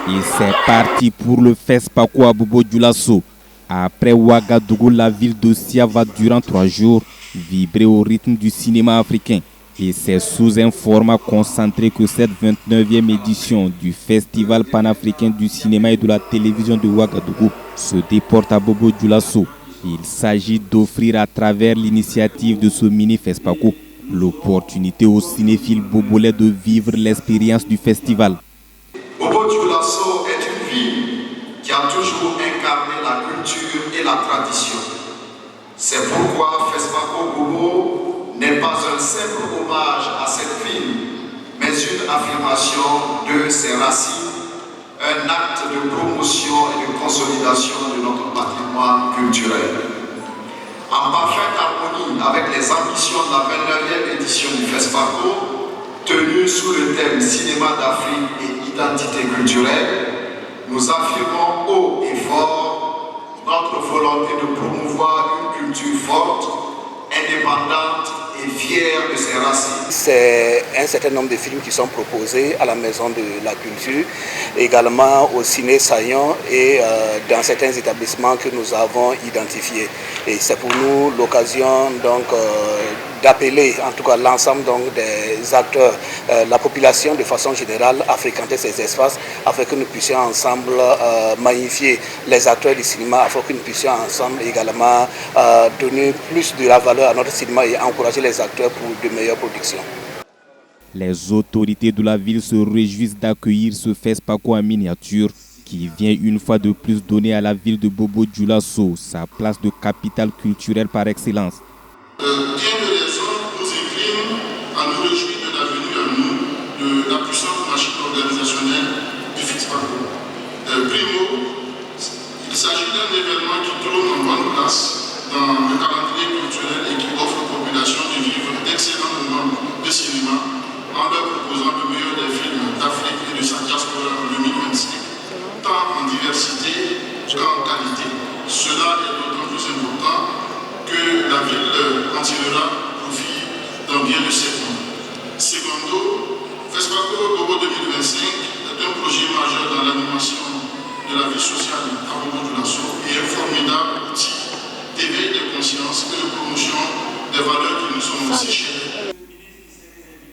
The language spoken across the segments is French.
Et c'est parti pour le FESPACO à Bobo Dioulasso. Après Ouagadougou, la ville d'Ossia va durant 3 jours vibrer au rythme du cinéma africain. Et c'est sous un format concentré que cette 29e édition du Festival panafricain du cinéma et de la télévision de Ouagadougou se déporte à Bobo Dioulasso. Il s'agit d'offrir à travers l'initiative de ce mini FESPACO l'opportunité aux cinéphiles bobolais de vivre l'expérience du festival. Bobo Dioulasso est une ville qui a toujours incarné la culture et la tradition. C'est pourquoi FESPACO Bobo n'est pas un simple hommage à cette ville, mais une affirmation de ses racines, un acte de promotion et de consolidation de notre patrimoine culturel. En parfaite harmonie avec les ambitions de la 29e édition du FESPACO, tenue sous le thème Cinéma d'Afrique et identité culturelle, nous affirmons haut et fort notre volonté de promouvoir une culture forte, indépendante et fière de ses racines. C'est un certain nombre de films qui sont proposés à la Maison de la Culture, également au Ciné Saillant et dans certains établissements que nous avons identifiés. Et c'est pour nous l'occasion donc d'appeler en tout cas l'ensemble des acteurs, la population de façon générale à fréquenter ces espaces afin que nous puissions ensemble magnifier les acteurs du cinéma, afin que nous puissions ensemble également donner plus de la valeur à notre cinéma et encourager les acteurs pour de meilleures productions. Les autorités de la ville se réjouissent d'accueillir ce FESPACO en miniature qui vient une fois de plus donner à la ville de Bobo Dioulasso sa place de capitale culturelle par excellence. Bien de raisons nous inclinent à nous réjouir de la venue à nous de la puissante machine organisationnelle du FESPACO. Primo, il s'agit d'un événement qui trône en bonne place dans le calendrier culturel et qui offre aux populations de vivre d'excellents moments de cinéma en leur proposant le meilleur des films d'Afrique et de sa diaspora en 2025, tant en diversité qu'en qualité. Cela est d'autant plus important que la ville en tirera profit dans bien de ces points. Secondo, FESPACO Bobo 2025 est un projet majeur dans l'animation de la vie sociale à Bobo Dioulasso et un formidable outil d'éveil des consciences et de promotion des valeurs qui nous sont aussi chères.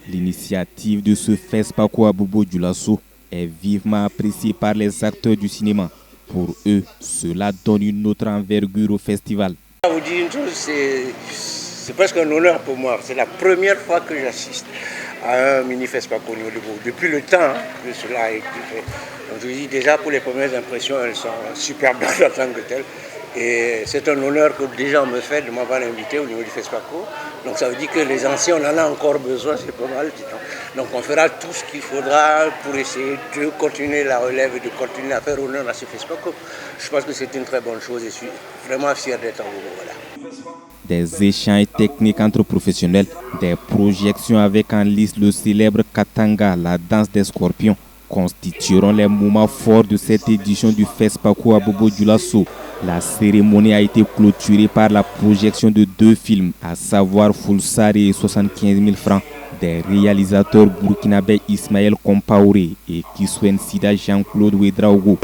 L'initiative de ce FESPACO à Bobo Dioulasso est vivement appréciée par les acteurs du cinéma. Pour eux, cela donne une autre envergure au festival. Je vais vous dire une chose, c'est presque un honneur pour moi. C'est la première fois que j'assiste à un mini FESPACO au niveau de Bobo. Depuis le temps que cela a été fait. Donc je vous dis déjà pour les premières impressions, elles sont superbes en tant que telles. Et c'est un honneur que déjà on me fait de m'avoir invité au niveau du FESPACO. Donc ça veut dire que les anciens, on en a encore besoin, c'est pas mal. Donc on fera tout ce qu'il faudra pour essayer de continuer la relève et de continuer à faire honneur à ce FESPACO. Je pense que c'est une très bonne chose et je suis vraiment fier d'être en Bobo. Voilà. Des échanges techniques entre professionnels, des projections avec en lice le célèbre Katanga, la danse des scorpions, constitueront les moments forts de cette édition du FESPACO à Bobo Dioulasso. La cérémonie a été clôturée par la projection de 2 films, à savoir Fulsari et 75 000 francs, des réalisateurs burkinabés Ismaël Compaoré et Kiswen Sida Jean-Claude Ouedraogo.